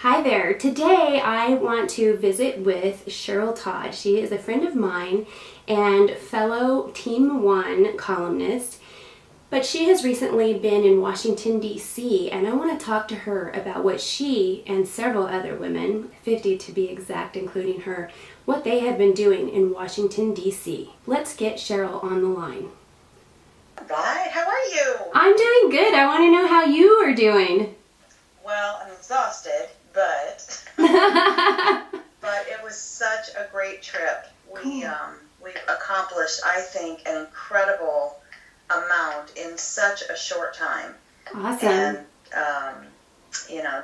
Hi there. Today I want to visit with Cheryl Todd. She is a friend of mine and fellow Team One columnist, but she has recently been in Washington, D.C., and I want to talk to her about what she and several other women, 50 to be exact, including her, what they have been doing in Washington, D.C. Let's get Cheryl on the line. Hi, how are you? I'm doing good. I want to know how you are doing. Well, I'm exhausted, but it was such a great trip. We've accomplished, I think, an incredible amount in such a short time. Awesome. And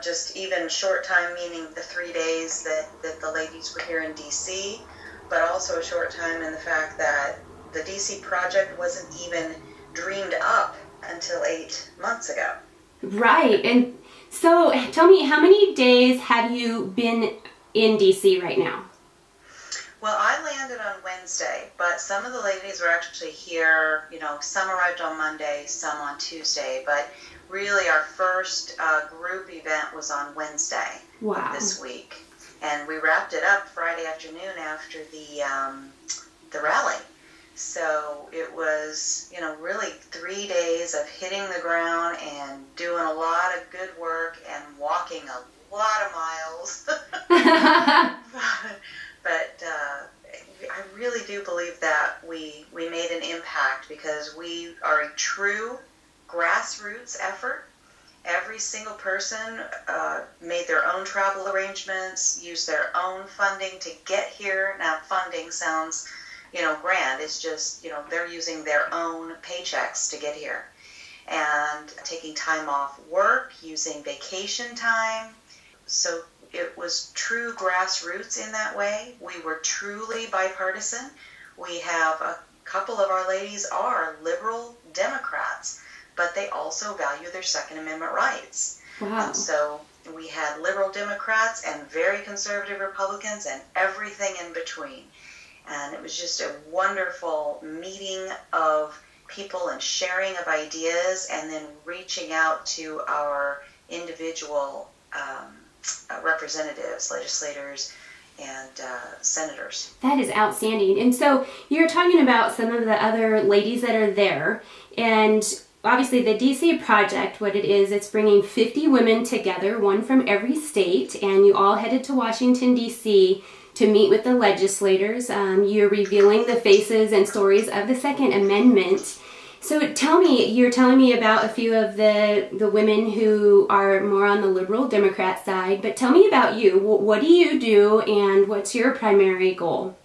just even short time, meaning the 3 days that the ladies were here in DC, but also a short time in the fact that the DCProject wasn't even dreamed up until 8 months ago. Right. And so tell me, how many days have you been in DC right now? Well, I landed on Wednesday, but some of the ladies were actually here, some arrived on Monday, some on Tuesday, but really our first group event was on Wednesday. Wow. This week. And we wrapped it up Friday afternoon after the rally. So it was, really 3 days of hitting the ground and doing a lot of good work and walking a lot of miles. But I really do believe that we made an impact because we are a true grassroots effort. Every single person made their own travel arrangements, used their own funding to get here. Now, funding sounds grand. It's just, they're using their own paychecks to get here and taking time off work, using vacation time. So it was true grassroots in that way. We were truly bipartisan. We have a couple of our ladies are liberal Democrats, but they also value their Second Amendment rights. Wow. And so we had liberal Democrats and very conservative Republicans and everything in between. And it was just a wonderful meeting of people and sharing of ideas and then reaching out to our individual representatives, legislators, and senators. That is outstanding. And so you're talking about some of the other ladies that are there. And obviously the DCProject, what it is, it's bringing 50 women together, one from every state. And you all headed to Washington, D.C., to meet with the legislators. You're revealing the faces and stories of the Second Amendment. So you're telling me about a few of the women who are more on the liberal Democrat side, but tell me about you. What do you do and what's your primary goal?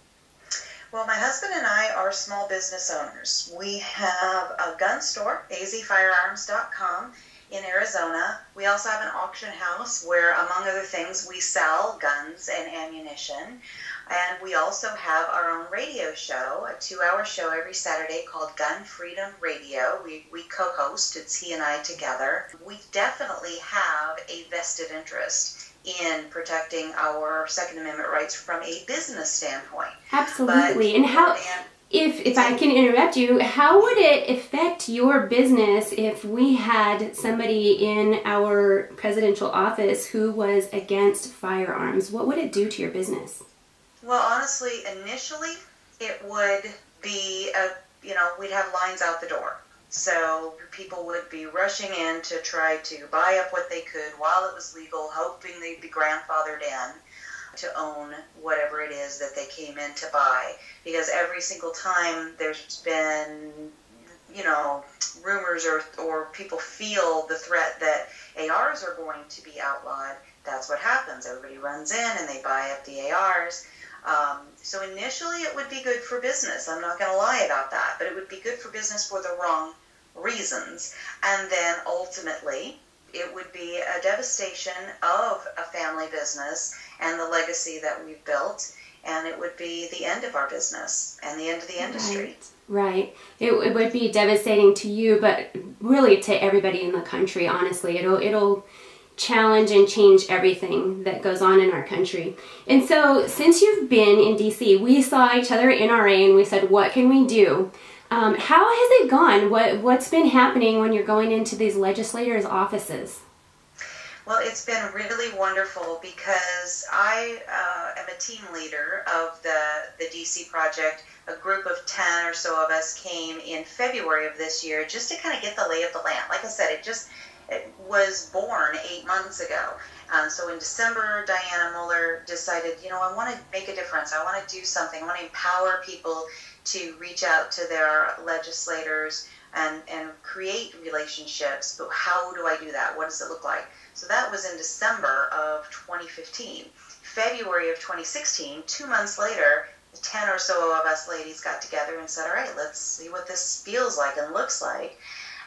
Well, my husband and I are small business owners. We have a gun store, azfirearms.com, in Arizona. We also have an auction house where, among other things, we sell guns and ammunition. And we also have our own radio show, a 2-hour show every Saturday called Gun Freedom Radio. We co-host. It's he and I together. We definitely have a vested interest in protecting our Second Amendment rights from a business standpoint. Absolutely. And how... If I can interrupt you, how would it affect your business if we had somebody in our presidential office who was against firearms? What would it do to your business? Well, honestly, initially, it would be, we'd have lines out the door. So people would be rushing in to try to buy up what they could while it was legal, hoping they'd be grandfathered in to own whatever it is that they came in to buy. Because every single time there's been, rumors or people feel the threat that ARs are going to be outlawed, that's what happens. Everybody runs in and they buy up the ARs. So initially it would be good for business. I'm not going to lie about that, but it would be good for business for the wrong reasons. And then ultimately it would be a devastation of a family business and the legacy that we've built, and it would be the end of our business and the end of the industry. Right. It would be devastating to you, but really to everybody in the country, honestly. It'll challenge and change everything that goes on in our country. And so since you've been in DC, we saw each other at NRA and we said, what can we do? How has it gone? What's been happening when you're going into these legislators' offices? Well, it's been really wonderful because I am a team leader of the DCProject. A group of 10 or so of us came in February of this year just to kind of get the lay of the land. Like I said, it was born 8 months ago. So in December, Dianna Muller decided, I want to make a difference. I want to do something. I want to empower people to reach out to their legislators and create relationships. But how do I do that? What does it look like? So that was in December of 2015. February of 2016, 2 months later, 10 or so of us ladies got together and said, all right, let's see what this feels like and looks like.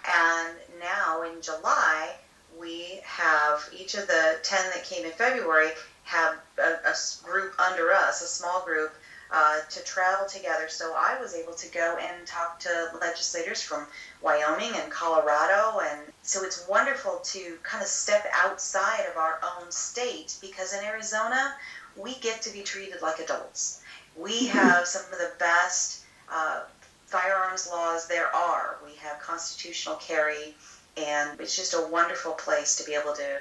And now in July, we have each of the 10 that came in February have a group under us, a small group, to travel together. So I was able to go and talk to legislators from Wyoming and Colorado. And so it's wonderful to kind of step outside of our own state, because in Arizona, we get to be treated like adults. We have some of the best firearms laws there are. We have constitutional carry, and it's just a wonderful place to be able to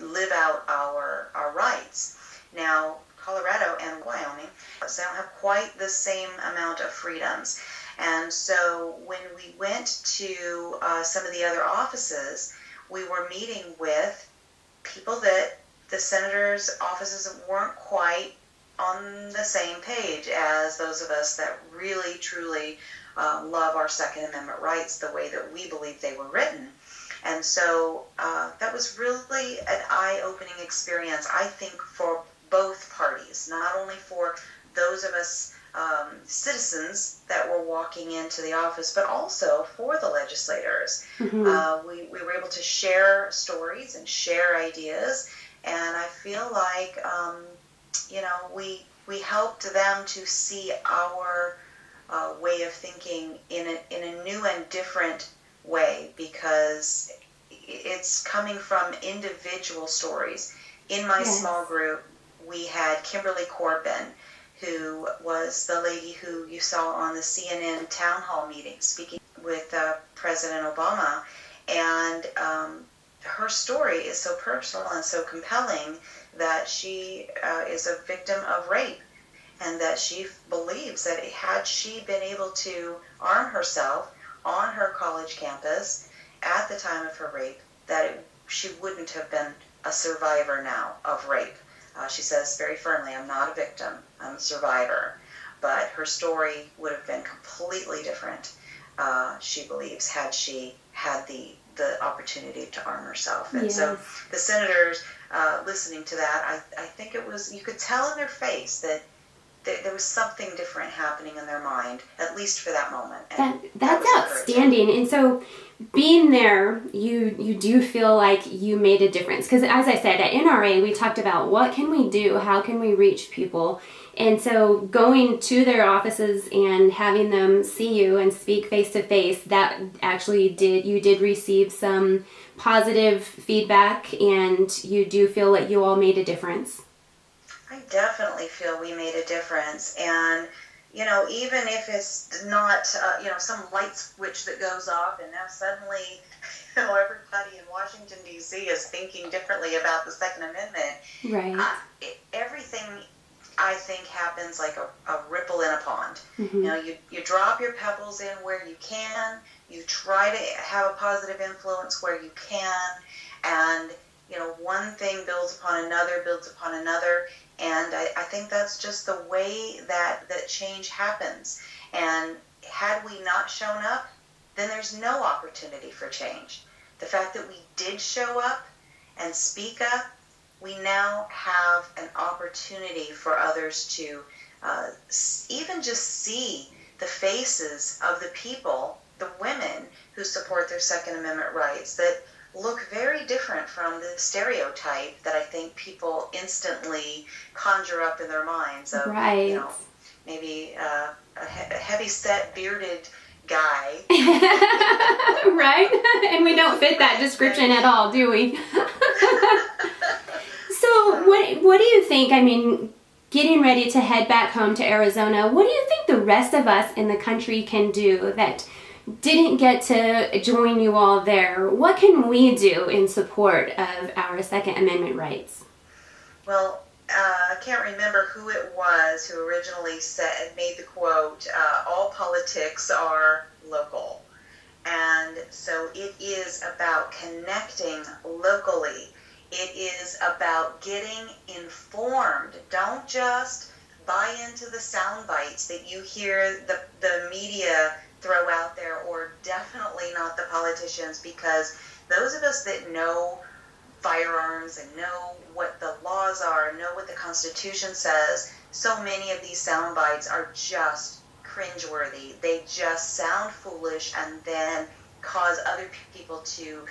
live out our rights. Now, Colorado and Wyoming, so don't have quite the same amount of freedoms. And so when we went to some of the other offices, we were meeting with people that the senators' offices weren't quite on the same page as those of us that really, truly love our Second Amendment rights the way that we believe they were written. And so that was really an eye-opening experience, I think, for both parties, not only for those of us citizens that were walking into the office, but also for the legislators. Mm-hmm. We were able to share stories and share ideas, and I feel like, we helped them to see our way of thinking in a new and different way, because it's coming from individual stories. In my small group, we had Kimberly Corbin, who was the lady who you saw on the CNN town hall meeting speaking with President Obama. And her story is so personal and so compelling that she is a victim of rape, and that she believes that had she been able to arm herself on her college campus at the time of her rape, that she wouldn't have been a survivor now of rape. She says very firmly, I'm not a victim, I'm a survivor. But her story would have been completely different, she believes, had she had the opportunity to arm herself. And so the senators, listening to that, I think it was, you could tell in their face that there was something different happening in their mind, at least for that moment. And that's outstanding. And so being there, you do feel like you made a difference. Because as I said, at NRA, we talked about what can we do? How can we reach people? And so going to their offices and having them see you and speak face to face, that actually you did receive some positive feedback, and you do feel that you all made a difference. I definitely feel we made a difference. And, even if it's not, some light switch that goes off and now suddenly, everybody in Washington, D.C. is thinking differently about the Second Amendment. Right. Everything, I think, happens like a ripple in a pond. Mm-hmm. You drop your pebbles in where you can. You try to have a positive influence where you can. And, one thing builds upon another. And I think that's just the way that change happens. And had we not shown up, then there's no opportunity for change. The fact that we did show up and speak up, we now have an opportunity for others to even just see the faces of the people, the women who support their Second Amendment rights, that look very different from the stereotype that I think people instantly conjure up in their minds of, maybe a heavy-set, bearded guy. Right? And we don't fit that description at all, do we? So what do you think, getting ready to head back home to Arizona, what do you think the rest of us in the country can do that didn't get to join you all there, what can we do in support of our Second Amendment rights? Well, I can't remember who it was who originally made the quote, all politics are local. And so it is about connecting locally. It is about getting informed. Don't just buy into the sound bites that you hear the media throw out there, or definitely not the politicians, because those of us that know firearms and know what the laws are, know what the Constitution says, so many of these sound bites are just cringeworthy. They just sound foolish and then cause other people to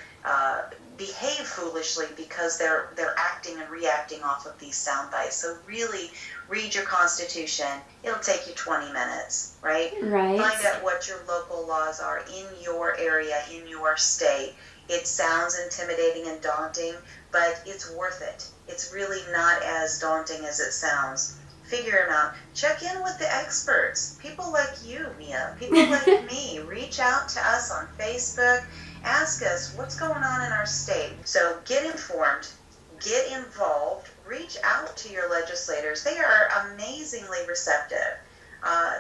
behave foolishly because they're acting and reacting off of these sound bites. So really read your Constitution. It'll take you 20 minutes, right? Right. Find out what your local laws are in your area, in your state. It sounds intimidating and daunting, but it's worth it. It's really not as daunting as it sounds. Figure them out. Check in with the experts. People like you, Mia. People like me. Reach out to us on Facebook. Ask us what's going on in our state. So get informed. Get involved. Reach out to your legislators. They are amazingly receptive.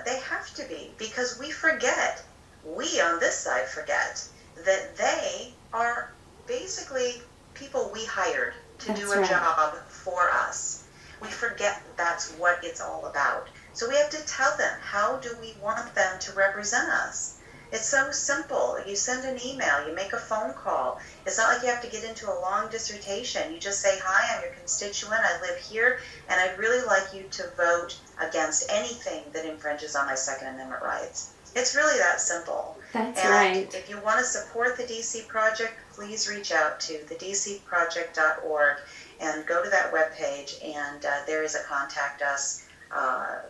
They have to be, because we forget. We on this side forget that they are basically people we hired to do a job for us. We forget that's what it's all about. So we have to tell them, how do we want them to represent us? It's so simple. You send an email, you make a phone call. It's not like you have to get into a long dissertation. You just say, hi, I'm your constituent, I live here, and I'd really like you to vote against anything that infringes on my Second Amendment rights. It's really that simple. That's right. If you want to support the DC Project, please reach out to the DCProject.org and go to that webpage, and there is a Contact Us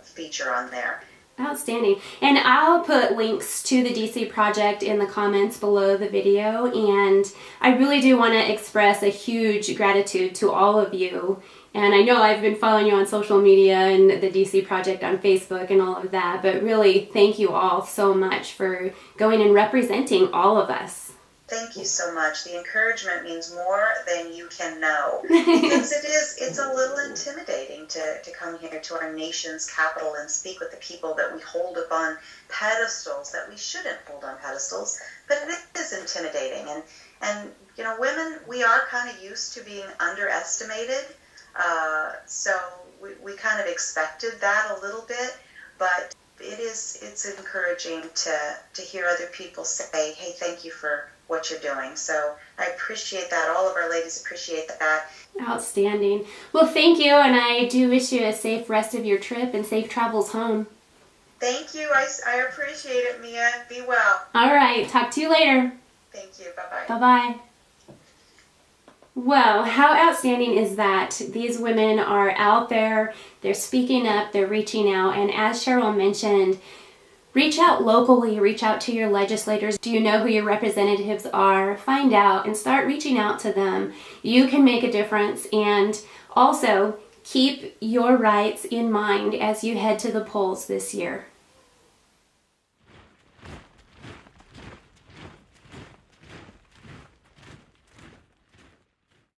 feature on there. Outstanding. And I'll put links to the DC Project in the comments below the video, and I really do want to express a huge gratitude to all of you. And I know I've been following you on social media and the DC Project on Facebook and all of that, but really thank you all so much for going and representing all of us. Thank you so much. The encouragement means more than you can know, because it's a little intimidating to come here to our nation's capital and speak with the people that we hold up on pedestals that we shouldn't hold on pedestals, but it is intimidating. And you know, women, we are kind of used to being underestimated, so we kind of expected that a little bit, but it's encouraging to hear other people say, hey, thank you for what you're doing. So I appreciate that. All of our ladies appreciate that. Outstanding. Well, thank you, and I do wish you a safe rest of your trip and safe travels home. Thank you. I appreciate it, Mia. Be well. All right. Talk to you later. Thank you. Bye-bye. Bye-bye. Well, how outstanding is that? These women are out there, they're speaking up, they're reaching out, and as Cheryl mentioned, reach out locally, reach out to your legislators. Do you know who your representatives are? Find out and start reaching out to them. You can make a difference, and also keep your rights in mind as you head to the polls this year.